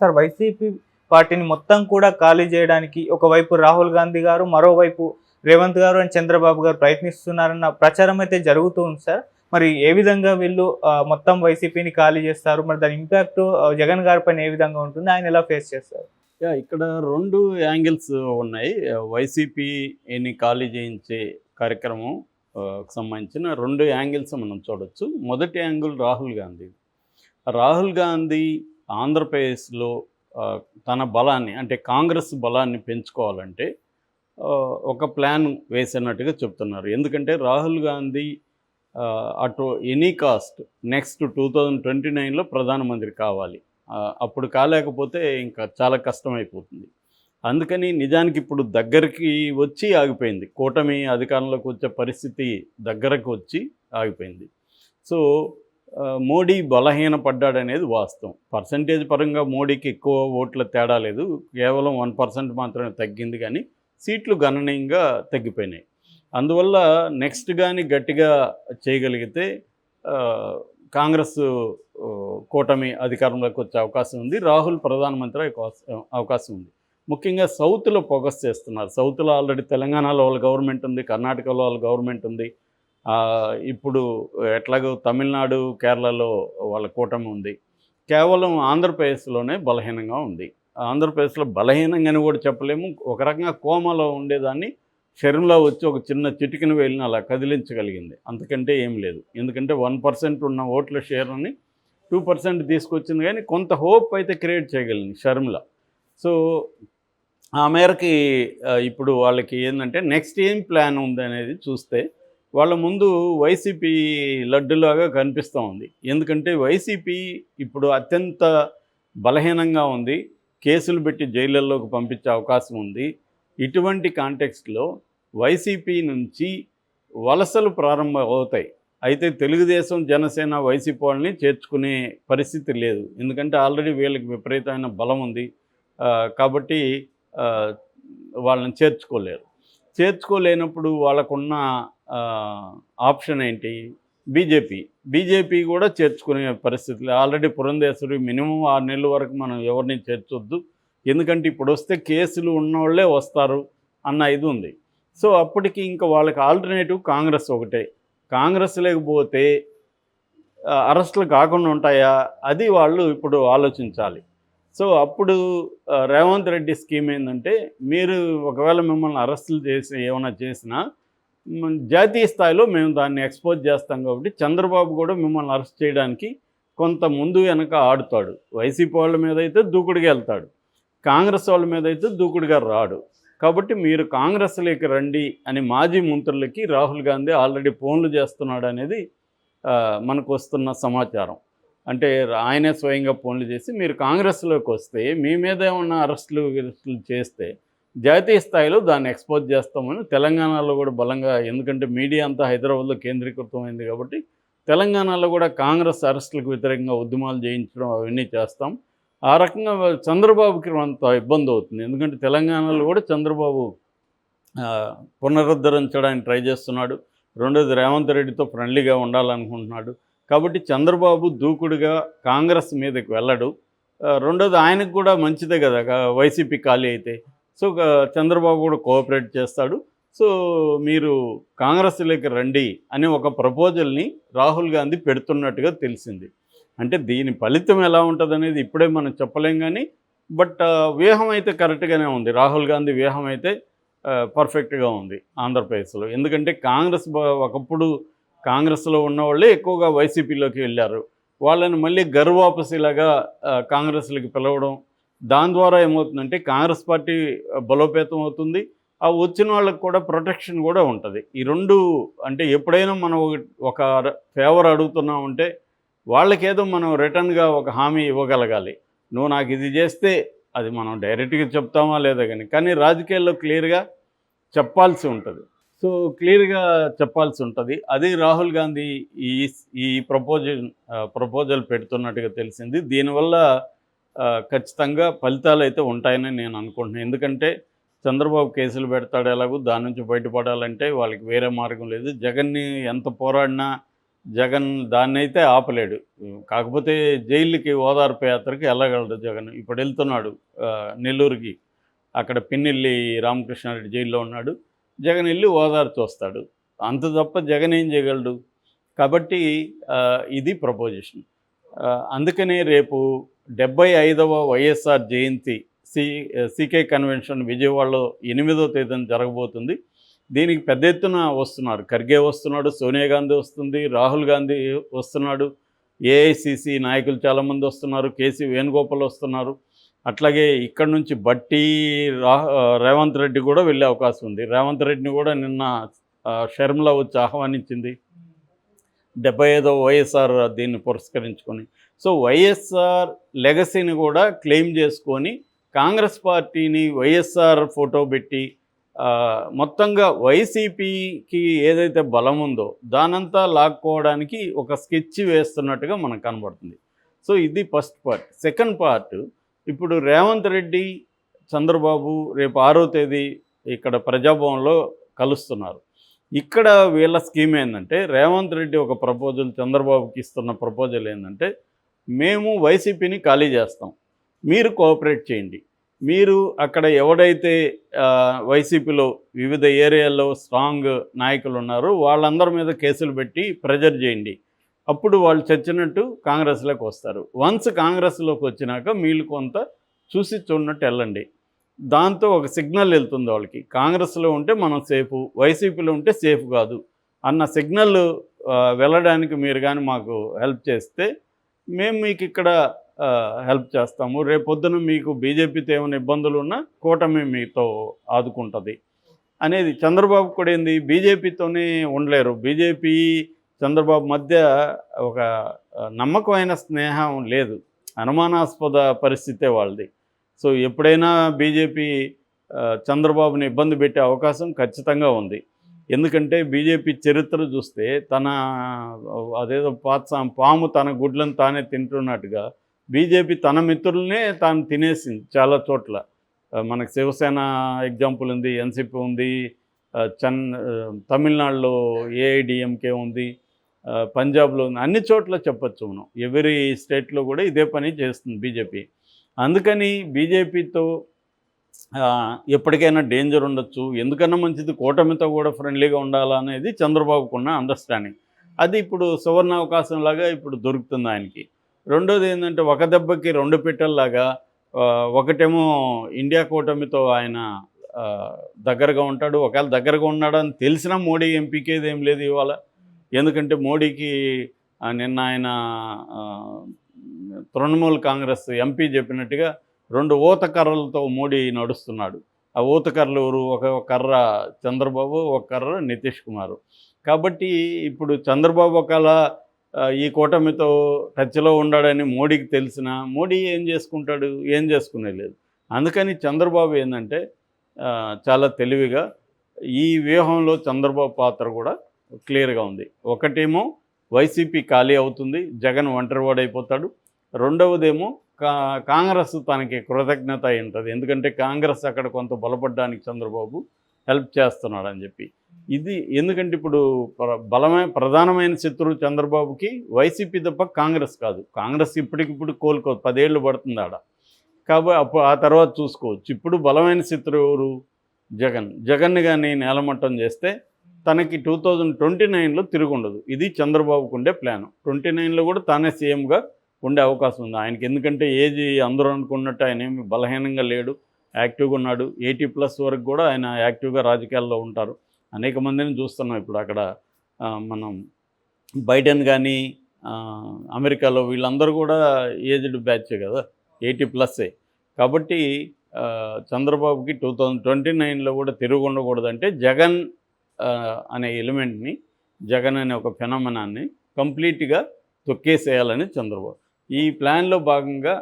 Sir YCP పార్టీని మొత్తం కూడా ఖాళీ చేయడానికి ఒకవైపు రాహుల్ గాంధీ గారు, మరోవైపు రేవంత్ గారు అండ్ చంద్రబాబు గారు ప్రయత్నిస్తున్నారన్న ప్రచారం అయితే జరుగుతూ ఉంది సార్. మరి ఏ విధంగా వీళ్ళు మొత్తం వైసీపీని ఖాళీ చేస్తారు? మరి దాని ఇంపాక్ట్ జగన్ గారి పైన ఏ విధంగా ఉంటుంది? ఆయన ఎలా ఫేస్ చేస్తారు? ఇక్కడ 2 యాంగిల్స్ ఉన్నాయి. వైసీపీని ఖాళీ చేయించే కార్యక్రమం సంబంధించిన 2 యాంగిల్స్ మనం చూడొచ్చు. మొదటి యాంగిల్ రాహుల్ గాంధీ. రాహుల్ గాంధీ ఆంధ్రప్రదేశ్‌లో తన బలాన్ని అంటే కాంగ్రెస్ బలాన్ని పెంచుకోవాలంటే ఒక ప్లాన్ వేసినట్టుగా చెప్తున్నారు. ఎందుకంటే రాహుల్ గాంధీ అటు ఎనీ కాస్ట్ నెక్స్ట్ 2029లో ప్రధానమంత్రి కావాలి. అప్పుడు కాలేకపోతే ఇంకా చాలా కష్టమైపోతుంది. అందుకని నిజానికి ఇప్పుడు దగ్గరికి వచ్చి ఆగిపోయింది. కూటమి అధికారంలోకి వచ్చే పరిస్థితి దగ్గరకు వచ్చి ఆగిపోయింది. సో మోడీ బలహీనపడ్డాడనేది వాస్తవం. పర్సంటేజ్ పరంగా మోడీకి ఎక్కువ ఓట్ల తేడా లేదు. కేవలం 1% మాత్రమే తగ్గింది, కానీ సీట్లు గణనీయంగా తగ్గిపోయినాయి. అందువల్ల నెక్స్ట్ కానీ గట్టిగా చేయగలిగితే కాంగ్రెస్ కూటమి అధికారంలోకి వచ్చే అవకాశం ఉంది. రాహుల్ ప్రధానమంత్రి అవకాశం ఉంది. ముఖ్యంగా సౌత్లో ఫోకస్ చేస్తున్నారు. సౌత్లో ఆల్రెడీ తెలంగాణలో వాళ్ళ గవర్నమెంట్ ఉంది, కర్ణాటకలో వాళ్ళ గవర్నమెంట్ ఉంది. ఇప్పుడు ఎట్లాగో తమిళనాడు, కేరళలో వాళ్ళ కూటమి ఉంది. కేవలం ఆంధ్రప్రదేశ్లోనే బలహీనంగా ఉంది. ఆంధ్రప్రదేశ్లో బలహీనంగాని కూడా చెప్పలేము. ఒక రకంగా కోమాలో ఉండేదాన్ని షర్మిల వచ్చి ఒక చిన్న చిటికెన వేలిని అలా కదిలించగలిగింది. అంతకంటే ఏం లేదు. ఎందుకంటే 1% ఉన్న ఓట్ల షేర్ని 2% తీసుకొచ్చింది, కానీ కొంత హోప్ అయితే క్రియేట్ చేయగలిగింది షర్మిల. సో ఆ మేరకి ఇప్పుడు వాళ్ళకి ఏంటంటే నెక్స్ట్ ఏం ప్లాన్ ఉందనేది చూస్తే వాళ్ళ ముందు వైసీపీ లడ్డులాగా కనిపిస్తూ ఉంది. ఎందుకంటే వైసీపీ ఇప్పుడు అత్యంత బలహీనంగా ఉంది. కేసులు పెట్టి జైళ్ళల్లోకి పంపించే అవకాశం ఉంది. ఇటువంటి కాంటెక్స్ట్లో వైసీపీ నుంచి వలసలు ప్రారంభం అవుతాయి. అయితే తెలుగుదేశం, జనసేన వైసీపీ వాళ్ళని చేర్చుకునే పరిస్థితి లేదు. ఎందుకంటే ఆల్రెడీ వీళ్ళకి విపరీతమైన బలం ఉంది. కాబట్టి వాళ్ళని చేర్చుకోలేరు. చేర్చుకోలేనప్పుడు వాళ్ళకున్న ఆప్షన్ ఏంటి? బీజేపీ కూడా చేర్చుకునే పరిస్థితులు. ఆల్రెడీ పురంధేశ్వరి మినిమం 6 నెలల వరకు మనం ఎవరిని చేర్చొద్దు, ఎందుకంటే ఇప్పుడు వస్తే కేసులు ఉన్నవాళ్ళే వస్తారు అన్న ఇది ఉంది. సో అప్పటికి ఇంకా వాళ్ళకి ఆల్టర్నేటివ్ కాంగ్రెస్ ఒకటే. కాంగ్రెస్ లేకపోతే అరెస్టులు కాకుండా ఉంటాయా? అది వాళ్ళు ఇప్పుడు ఆలోచించాలి. సో అప్పుడు రేవంత్ రెడ్డి స్కీమ్ ఏంటంటే, మీరు ఒకవేళ మిమ్మల్ని అరెస్టులు చేసి ఏమైనా చేసినా జాతీయ స్థాయిలో మేము దాన్ని ఎక్స్పోజ్ చేస్తాం, కాబట్టి చంద్రబాబు కూడా మిమ్మల్ని అరెస్ట్ చేయడానికి కొంత ముందు వెనక ఆడుతాడు. వైసీపీ వాళ్ళ మీద అయితే దూకుడుగా వెళ్తాడు, కాంగ్రెస్ వాళ్ళ మీద అయితే దూకుడుగా రాడు. కాబట్టి మీరు కాంగ్రెస్లోకి రండి అని మాజీ మంత్రులకి రాహుల్ గాంధీ ఆల్రెడీ ఫోన్లు చేస్తున్నాడు అనేది మనకు వస్తున్న సమాచారం. అంటే ఆయనే స్వయంగా ఫోన్లు చేసి మీరు కాంగ్రెస్లోకి వస్తే మీ మీద ఏమన్నా అరెస్టులు చేస్తే జాతీయ స్థాయిలో దాన్ని ఎక్స్పోజ్ చేస్తామని తెలంగాణలో కూడా బలంగా, ఎందుకంటే మీడియా అంతా హైదరాబాద్లో కేంద్రీకృతమైంది కాబట్టి తెలంగాణలో కూడా కాంగ్రెస్ అరెస్టులకు వ్యతిరేకంగా ఉద్యమాలు చేయించడం అవన్నీ చేస్తాం. ఆ రకంగా చంద్రబాబుకి అంత ఇబ్బంది అవుతుంది. ఎందుకంటే తెలంగాణలో కూడా చంద్రబాబు పునరుద్ధరించడానికి ట్రై చేస్తున్నాడు. రెండోది రేవంత్ రెడ్డితో ఫ్రెండ్లీగా ఉండాలనుకుంటున్నాడు. కాబట్టి చంద్రబాబు దూకుడుగా కాంగ్రెస్ మీదకి వెళ్ళడు. రెండోది ఆయనకు కూడా మంచిదే కదా వైసీపీ ఖాళీ అయితే. సో చంద్రబాబు కూడా కోఆపరేట్ చేస్తాడు. సో మీరు కాంగ్రెస్లోకి రండి అనే ఒక ప్రపోజల్ని రాహుల్ గాంధీ పెడుతున్నట్టుగా తెలిసింది. అంటే దీని ఫలితం ఎలా ఉంటుంది అనేది ఇప్పుడే మనం చెప్పలేం, కానీ బట్ వ్యూహం అయితే కరెక్ట్గానే ఉంది. రాహుల్ గాంధీ వ్యూహం అయితే పర్ఫెక్ట్గా ఉంది ఆంధ్రప్రదేశ్లో. ఎందుకంటే కాంగ్రెస్ ఒకప్పుడు కాంగ్రెస్లో ఉన్నవాళ్ళే ఎక్కువగా వైసీపీలోకి వెళ్ళారు. వాళ్ళని మళ్ళీ గర్వాపసిలాగా కాంగ్రెస్లోకి పిలవడం, దాని ద్వారా ఏమవుతుందంటే కాంగ్రెస్ పార్టీ బలోపేతం అవుతుంది. ఆ వచ్చిన వాళ్ళకి కూడా ప్రొటెక్షన్ కూడా ఉంటుంది. ఈ రెండు అంటే ఎప్పుడైనా మనం ఒక ఫేవర్ అడుగుతున్నామంటే వాళ్ళకేదో మనం రిటర్న్గా ఒక హామీ ఇవ్వగలగాలి. నువ్వు నాకు ఇది చేస్తే అది మనం డైరెక్ట్గా చెప్తామా లేదా కానీ రాజకీయాల్లో క్లియర్గా చెప్పాల్సి ఉంటుంది. సో క్లియర్గా చెప్పాల్సి ఉంటుంది. అది రాహుల్ గాంధీ ఈ ప్రపోజల్ పెడుతున్నట్టుగా తెలిసింది. దీనివల్ల ఖచ్చితంగా ఫలితాలు అయితే ఉంటాయని నేను అనుకుంటున్నాను. ఎందుకంటే చంద్రబాబు కేసులు పెడతాడు ఎలాగో, దాని నుంచి బయటపడాలంటే వాళ్ళకి వేరే మార్గం లేదు. జగన్ని ఎంత పోరాడినా జగన్ దాన్నైతే ఆపలేడు. కాకపోతే జైలుకి ఓదార్పు యాత్రకి వెళ్ళగలడు జగన్. ఇప్పుడు వెళ్తున్నాడు నెల్లూరుకి. అక్కడ పిన్నెల్లి రామకృష్ణారెడ్డి జైల్లో ఉన్నాడు. జగన్ వెళ్ళి ఓదార్చి వస్తాడు. అంత తప్ప జగన్ ఏం చేయగలడు? కాబట్టి ఇది ప్రపోజిషన్. అందుకనే రేపు 75వ వైఎస్ఆర్ జయంతి సీకే కన్వెన్షన్ విజయవాడలో 8వ తేదీన జరగబోతుంది. దీనికి పెద్ద ఎత్తున వస్తున్నారు. ఖర్గే వస్తున్నాడు, సోనియా గాంధీ వస్తుంది, రాహుల్ గాంధీ వస్తున్నాడు, ఏఐసిసి నాయకులు చాలామంది వస్తున్నారు, కేసీ వేణుగోపాల్ వస్తున్నారు. అట్లాగే ఇక్కడ నుంచి బట్టి రేవంత్ రెడ్డి కూడా వెళ్ళే అవకాశం ఉంది. రేవంత్ రెడ్డిని కూడా నిన్న షర్మిల వచ్చి ఆహ్వానించింది 75వ వైఎస్ఆర్ దీన్ని పురస్కరించుకొని. సో వైఎస్ఆర్ లెగసీని కూడా క్లెయిమ్ చేసుకొని కాంగ్రెస్ పార్టీని వైఎస్ఆర్ ఫోటో పెట్టి మొత్తంగా వైసీపీకి ఏదైతే బలం ఉందో దానంతా లాక్కోవడానికి ఒక స్కెచ్ వేస్తున్నట్టుగా మనకు కనబడుతుంది. సో ఇది ఫస్ట్ పార్ట్. సెకండ్ పార్ట్, ఇప్పుడు రేవంత్ రెడ్డి చంద్రబాబు రేపు 6వ తేదీ ఇక్కడ ప్రజాభవన్లో కలుస్తున్నారు. ఇక్కడ వీళ్ళ స్కీమ్ ఏంటంటే, రేవంత్ రెడ్డి ఒక ప్రపోజల్ చంద్రబాబుకి ఇస్తున్న ప్రపోజల్ ఏంటంటే, మేము వైసీపీని ఖాళీ చేస్తాం, మీరు కోఆపరేట్ చేయండి, మీరు అక్కడ ఎవడైతే వైసీపీలో వివిధ ఏరియాల్లో స్ట్రాంగ్ నాయకులు ఉన్నారో వాళ్ళందరి మీద కేసులు పెట్టి ప్రెజర్ చేయండి, అప్పుడు వాళ్ళు చచ్చినట్టు కాంగ్రెస్లోకి వస్తారు. వన్స్ కాంగ్రెస్లోకి వచ్చినాక మీరు కొంత చూసి చూడనట్టు వెళ్ళండి. దాంతో ఒక సిగ్నల్ వెళ్తుంది వాళ్ళకి, కాంగ్రెస్లో ఉంటే మనం సేఫ్, వైసీపీలో ఉంటే సేఫ్ కాదు అన్న సిగ్నల్ వెళ్ళడానికి మీరు కానీ మాకు హెల్ప్ చేస్తే మేము మీకు ఇక్కడ హెల్ప్ చేస్తాము. రేపొద్దున మీకు బీజేపీతో ఏమైనా ఇబ్బందులు ఉన్నా కూటమి మీతో ఆదుకుంటుంది అనేది. చంద్రబాబు కూడా ఏంది, బీజేపీతోనే ఉండలేరు. బీజేపీ చంద్రబాబు మధ్య ఒక నమ్మకమైన స్నేహం లేదు, అనుమానాస్పద పరిస్థితే వాళ్ళది. సో ఎప్పుడైనా బీజేపీ చంద్రబాబుని ఇబ్బంది పెట్టే అవకాశం ఖచ్చితంగా ఉంది. ఎందుకంటే బీజేపీ చరిత్ర చూస్తే అదేదో పాము తన గుడ్లను తానే తింటున్నట్టుగా బీజేపీ తన మిత్రులనే తాను తినేసింది చాలా చోట్ల. మనకు శివసేన ఎగ్జాంపుల్ ఉంది, ఎన్సీపీ ఉంది, తమిళనాడులో ఏఐడిఎంకే ఉంది, పంజాబ్లో ఉంది, అన్ని చోట్ల చెప్పచ్చు మనం. ఎవరీ స్టేట్లో కూడా ఇదే పని చేస్తుంది బీజేపీ. అందుకని బీజేపీతో ఎప్పటికైనా డేంజర్ ఉండొచ్చు, ఎందుకన్నా మంచిది కూటమితో కూడా ఫ్రెండ్లీగా ఉండాలనేది చంద్రబాబుకున్న అండర్స్టాండింగ్. అది ఇప్పుడు సువర్ణ అవకాశంలాగా ఇప్పుడు దొరుకుతుంది ఆయనకి. రెండోది ఏంటంటే, ఒక దెబ్బకి రెండు పిట్టల్లాగా, ఒకటేమో ఇండియా కూటమితో ఆయన దగ్గరగా ఉంటాడు. ఒకవేళ దగ్గరగా ఉన్నాడని తెలిసినా మోడీ ఎంపీకేది ఏం లేదు ఇవాళ. ఎందుకంటే మోడీకి నిన్న ఆయన తృణమూల్ కాంగ్రెస్ ఎంపీ చెప్పినట్టుగా 2 ఊత కర్రలతో మోడీ నడుస్తున్నాడు. ఆ ఊత కర్రలు ఎవరు? ఒక కర్ర చంద్రబాబు, ఒక కర్ర నితీష్ కుమార్. కాబట్టి ఇప్పుడు చంద్రబాబు ఒకవేళ ఈ కూటమితో టచ్లో ఉన్నాడని మోడీకి తెలిసిన మోడీ ఏం చేసుకుంటాడు? ఏం చేసుకునే లేదు. అందుకని చంద్రబాబు ఏంటంటే చాలా తెలివిగా ఈ వ్యూహంలో చంద్రబాబు పాత్ర కూడా క్లియర్గా ఉంది. ఒకటేమో వైసీపీ ఖాళీ అవుతుంది, జగన్ ఒంటరివాడైపోతాడు. రెండవదేమో కాంగ్రెస్ తనకి కృతజ్ఞత ఉంటుంది, ఎందుకంటే కాంగ్రెస్ అక్కడ కొంత బలపడడానికి చంద్రబాబు హెల్ప్ చేస్తున్నాడని చెప్పి. ఇది ఎందుకంటే ఇప్పుడు ప్రధానమైన శత్రువు చంద్రబాబుకి వైసీపీ తప్ప కాంగ్రెస్ కాదు. కాంగ్రెస్ ఇప్పటికిప్పుడు కోలుకోదు, 10 ఏళ్ళు పడుతుంది ఆడ. కాబట్టి అప్పుడు ఆ తర్వాత చూసుకోవచ్చు. ఇప్పుడు బలమైన శత్రువు ఎవరు? జగన్ని కానీ నేలమట్టం చేస్తే తనకి 2029లో తిరుగుండదు. ఇది చంద్రబాబుకు ఉండే ప్లాను. 29లో కూడా తానే సీఎంగా ఉండే అవకాశం ఉంది ఆయనకి. ఎందుకంటే ఏజ్ అందరూ అనుకున్నట్టు ఆయన ఏమి బలహీనంగా లేడు, యాక్టివ్గా ఉన్నాడు. 80+ వరకు కూడా ఆయన యాక్టివ్గా రాజకీయాల్లో ఉంటారు. అనేక మందిని చూస్తున్నాం ఇప్పుడు అక్కడ. మనం బైడెన్ కానీ అమెరికాలో వీళ్ళందరూ కూడా ఏజ్డ్ బ్యాచే కదా, 80+. కాబట్టి చంద్రబాబుకి 2029లో కూడా తిరుగు ఉండకూడదంటే జగన్ అనే ఎలిమెంట్ని, జగన్ అనే ఒక ఫెనోమెనాన్ని కంప్లీట్గా తొక్కేసేయాలని చంద్రబాబు. ఈ ప్లాన్లో భాగంగా